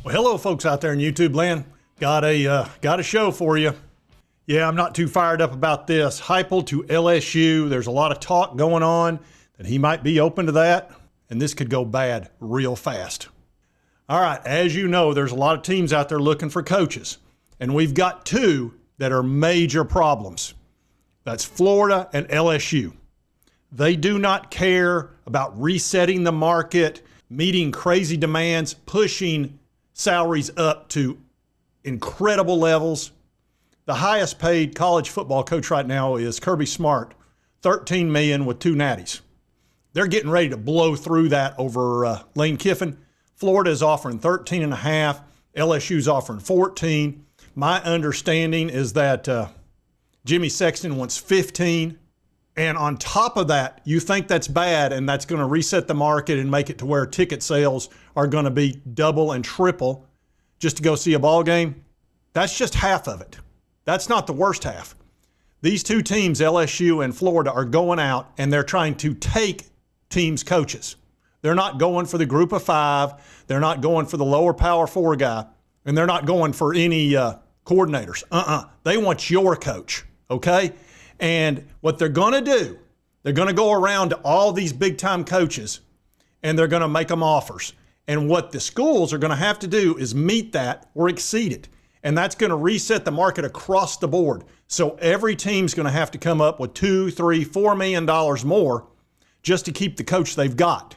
Well, hello, folks out there in YouTube land. Got a show for you. Yeah, I'm not too fired up about this. Heupel to LSU. There's a lot of talk going on that he might be open to that, and this could go bad real fast. All right, as you know, there's a lot of teams out there looking for coaches, and we've got two that are major problems. That's Florida and LSU. They do not care about resetting the market, meeting crazy demands, pushing salaries up to incredible levels. The highest paid college football coach right now is Kirby Smart, $13 million with 2 natties. They're getting ready to blow through that over Lane Kiffin. Florida is offering 13.5. LSU's offering 14. My understanding is that Jimmy Sexton wants 15. And on top of that, you think that's bad and that's going to reset the market and make it to where ticket sales are going to be double and triple just to go see a ball game? That's just half of it. That's not the worst half. These two teams, LSU and Florida, are going out and they're trying to take teams' coaches. They're not going for the group of 5. They're not going for the lower power 4 guy. And they're not going for any coordinators. They want your coach, okay? And what they're going to do, they're going to go around to all these big-time coaches and they're going to make them offers. And what the schools are going to have to do is meet that or exceed it. And that's going to reset the market across the board. So every team's going to have to come up with $2, $3, $4 million more just to keep the coach they've got.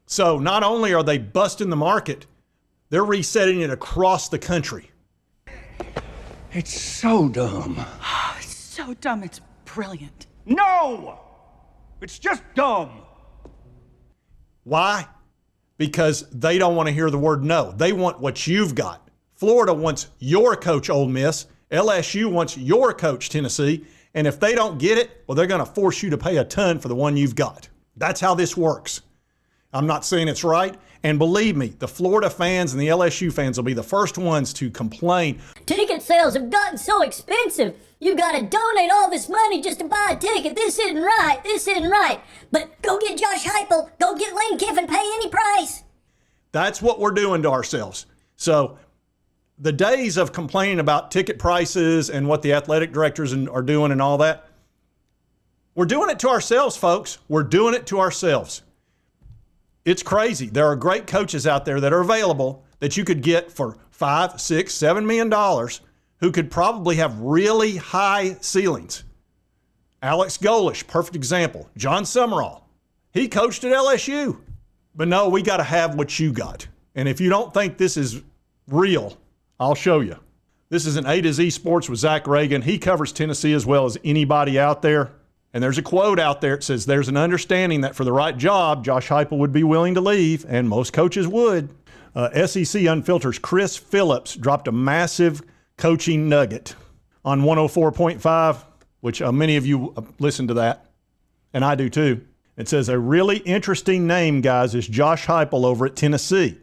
So not only are they busting the market, they're resetting it across the country. It's so dumb. It's so dumb, it's brilliant. No! It's just dumb. Why? Because they don't want to hear the word no. They want what you've got. Florida wants your coach, Ole Miss. LSU wants your coach, Tennessee. And if they don't get it, well, they're going to force you to pay a ton for the one you've got. That's how this works. I'm not saying it's right. And believe me, the Florida fans and the LSU fans will be the first ones to complain. Ticket sales have gotten so expensive. You got to donate all this money just to buy a ticket. This isn't right. This isn't right. But go get Josh Heupel. Go get Lane Kiffin. Pay any price. That's what we're doing to ourselves. So the days of complaining about ticket prices and what the athletic directors are doing and all that, we're doing it to ourselves, folks. We're doing it to ourselves. It's crazy. There are great coaches out there that are available that you could get for $5, $6, $7 million who could probably have really high ceilings. Alex Golish, perfect example. John Summerall, he coached at LSU. But no, we got to have what you got. And if you don't think this is real, I'll show you. This is an A to Z Sports with Zach Reagan. He covers Tennessee as well as anybody out there. And there's a quote out there that says, there's an understanding that for the right job, Josh Heupel would be willing to leave, and most coaches would. SEC Unfiltered's Chris Phillips dropped a massive coaching nugget on 104.5, which many of you listen to that, and I do too. It says, a really interesting name, guys, is Josh Heupel over at Tennessee. It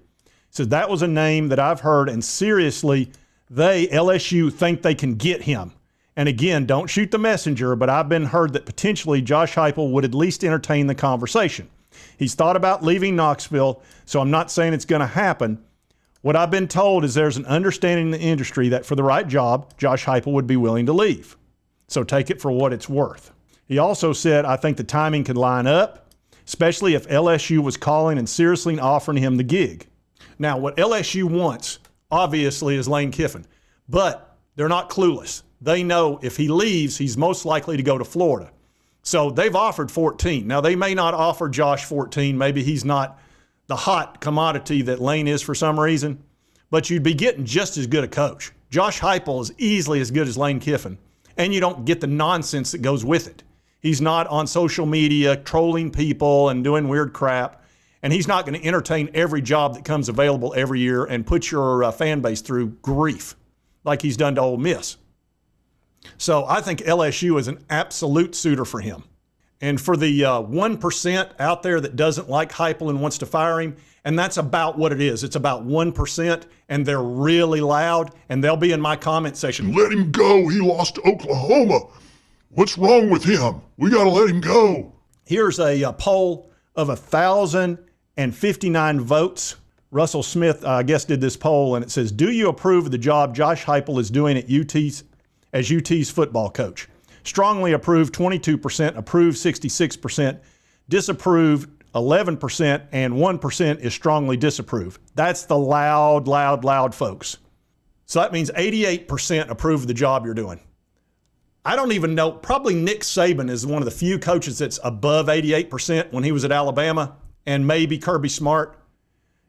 says, that was a name that I've heard, and seriously, LSU, think they can get him. And again, don't shoot the messenger, but I've been heard that potentially Josh Heupel would at least entertain the conversation. He's thought about leaving Knoxville, so I'm not saying it's going to happen. What I've been told is there's an understanding in the industry that for the right job, Josh Heupel would be willing to leave. So take it for what it's worth. He also said, I think the timing could line up, especially if LSU was calling and seriously offering him the gig. Now, what LSU wants, obviously, is Lane Kiffin, but they're not clueless. They know if he leaves, he's most likely to go to Florida. So they've offered 14. Now, they may not offer Josh 14. Maybe he's not the hot commodity that Lane is for some reason, but you'd be getting just as good a coach. Josh Heupel is easily as good as Lane Kiffin, and you don't get the nonsense that goes with it. He's not on social media trolling people and doing weird crap, and he's not going to entertain every job that comes available every year and put your fan base through grief like he's done to Ole Miss. So I think LSU is an absolute suitor for him. And for the 1% out there that doesn't like Heupel and wants to fire him, and that's about what it is. It's about 1%, and they're really loud, and they'll be in my comment section. Let him go. He lost to Oklahoma. What's wrong with him? We got to let him go. Here's a poll of 1,059 votes Russell Smith, I guess, did this poll, and it says, do you approve of the job Josh Heupel is doing at as UT's football coach? Strongly approve, 22%, approve, 66%, disapprove, 11%, and 1% is strongly disapprove. That's the loud folks. So that means 88% approve of the job you're doing. I don't even know, probably Nick Saban is one of the few coaches that's above 88% when he was at Alabama, and maybe Kirby Smart.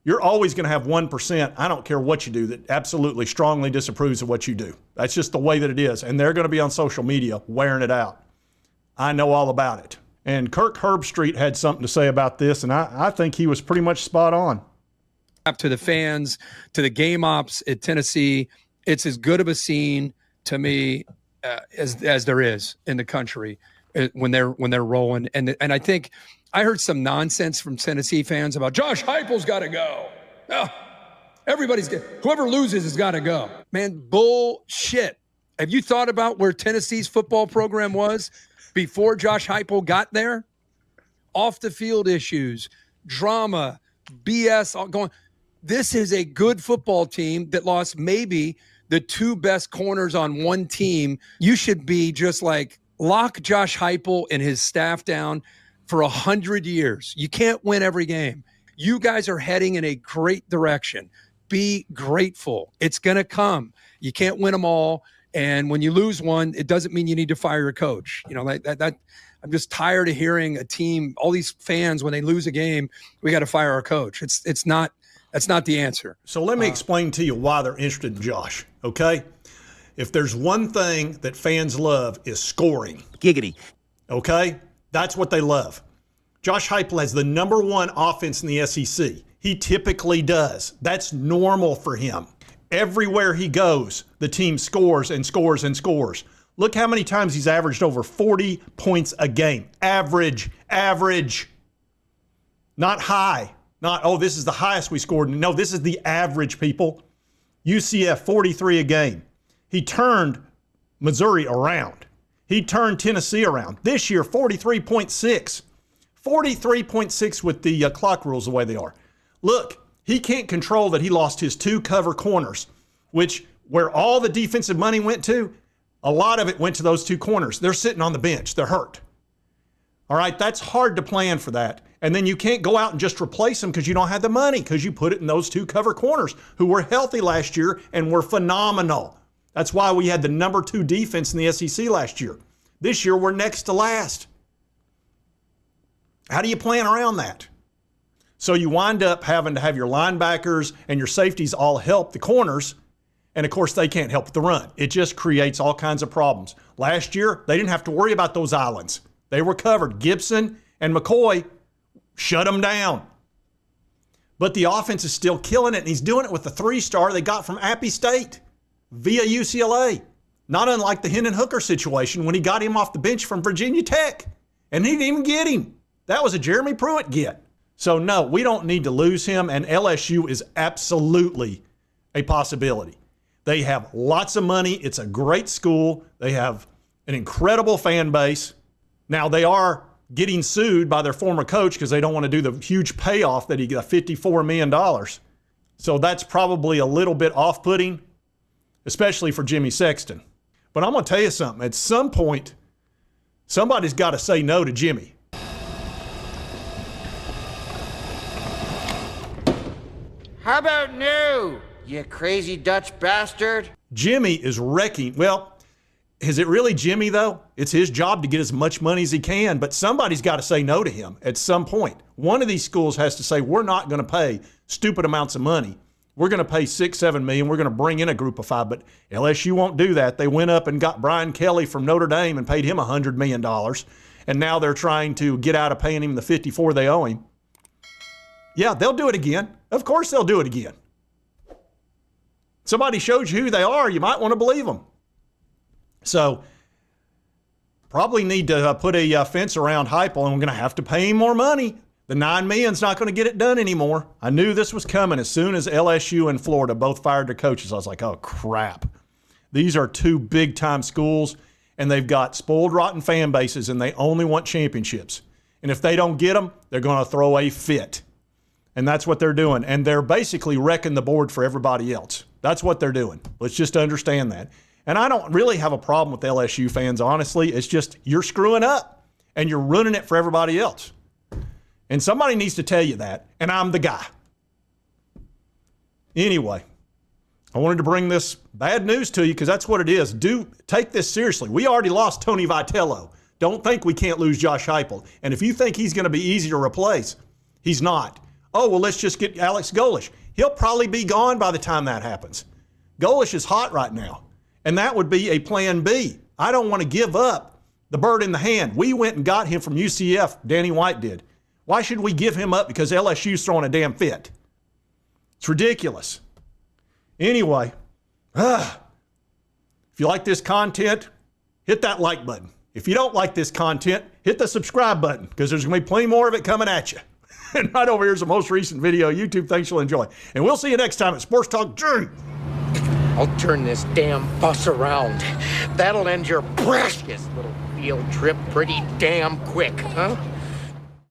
You're always going to have 1%, I don't care what you do, that absolutely strongly disapproves of what you do. That's just the way that it is. And they're going to be on social media wearing it out. I know all about it. And Kirk Herbstreit had something to say about this, and I think he was pretty much spot on. To the fans, to the game ops at Tennessee, it's as good of a scene to me as there is in the country when they're rolling. And I think I heard some nonsense from Tennessee fans about Josh Heupel's got to go. Oh, whoever loses has got to go. Man, bullshit. Have you thought about where Tennessee's football program was before Josh Heupel got there? Off the field issues, drama, BS all going. This is a good football team that lost maybe the two best corners on one team. You should be just like lock Josh Heupel and his staff down for 100 years. You can't win every game. You guys are heading in a great direction. Be grateful. It's going to come. You can't win them all. And when you lose one, it doesn't mean you need to fire your coach. You know, that I'm just tired of hearing a team, all these fans, when they lose a game, we got to fire our coach. That's not the answer. So let me explain to you why they're interested in Josh, okay? If there's one thing that fans love is scoring. Giggity. Okay? That's what they love. Josh Heupel has the #1 offense in the SEC. He typically does. That's normal for him. Everywhere he goes, the team scores and scores and scores. Look how many times he's averaged over 40 points a game. Average. Not high. Not, oh, this is the highest we scored. No, this is the average, people. UCF, 43 a game. He turned Missouri around. He turned Tennessee around. This year, 43.6. 43.6 with the clock rules the way they are. Look, he can't control that he lost his 2 cover corners, which where all the defensive money went to, a lot of it went to those 2 corners. They're sitting on the bench. They're hurt. All right, that's hard to plan for that. And then you can't go out and just replace them because you don't have the money because you put it in those 2 cover corners who were healthy last year and were phenomenal. That's why we had the #2 defense in the SEC last year. This year, we're next to last. How do you plan around that? So you wind up having to have your linebackers and your safeties all help the corners, and of course, they can't help the run. It just creates all kinds of problems. Last year, they didn't have to worry about those islands. They were covered. Gibson and McCoy shut them down. But the offense is still killing it, and he's doing it with the 3-star they got from Appy State via UCLA. Not unlike the Hendon Hooker situation when he got him off the bench from Virginia Tech, and he didn't even get him. That was a Jeremy Pruitt get. So no, we don't need to lose him, and LSU is absolutely a possibility. They have lots of money. It's a great school. They have an incredible fan base. Now, they are getting sued by their former coach because they don't want to do the huge payoff that he got, $54 million. So that's probably a little bit off-putting, especially for Jimmy Sexton. But I'm going to tell you something. At some point, somebody's got to say no to Jimmy. How about no, you crazy Dutch bastard? Jimmy is wrecking. Well, is it really Jimmy, though? It's his job to get as much money as he can, but somebody's got to say no to him at some point. One of these schools has to say, we're not going to pay stupid amounts of money. We're going to pay $6-7 million. We're going to bring in a group of 5, but LSU won't do that. They went up and got Brian Kelly from Notre Dame and paid him $100 million, and now they're trying to get out of paying him the $54 they owe him. Yeah, they'll do it again. Of course they'll do it again. Somebody shows you who they are, you might want to believe them. So probably need to put a fence around Heupel, and we're going to have to pay him more money. The $9 million's not going to get it done anymore. I knew this was coming as soon as LSU and Florida both fired their coaches. I was like, oh, crap. These are 2 big-time schools, and they've got spoiled, rotten fan bases, and they only want championships. And if they don't get them, they're going to throw a fit. And that's what they're doing. And they're basically wrecking the board for everybody else. That's what they're doing. Let's just understand that. And I don't really have a problem with LSU fans, honestly. It's just you're screwing up and you're ruining it for everybody else. And somebody needs to tell you that. And I'm the guy. Anyway, I wanted to bring this bad news to you because that's what it is. Take this seriously. We already lost Tony Vitello. Don't think we can't lose Josh Heupel. And if you think he's going to be easy to replace, he's not. Oh, well, let's just get Alex Golesh. He'll probably be gone by the time that happens. Golesh is hot right now. And that would be a plan B. I don't want to give up the bird in the hand. We went and got him from UCF, Danny White did. Why should we give him up because LSU's throwing a damn fit? It's ridiculous. Anyway, if you like this content, hit that like button. If you don't like this content, hit the subscribe button because there's going to be plenty more of it coming at you. And right over here is the most recent video. YouTube thinks you'll enjoy. And we'll see you next time at Sports Talk Drew. I'll turn this damn bus around. That'll end your precious little field trip pretty damn quick, huh?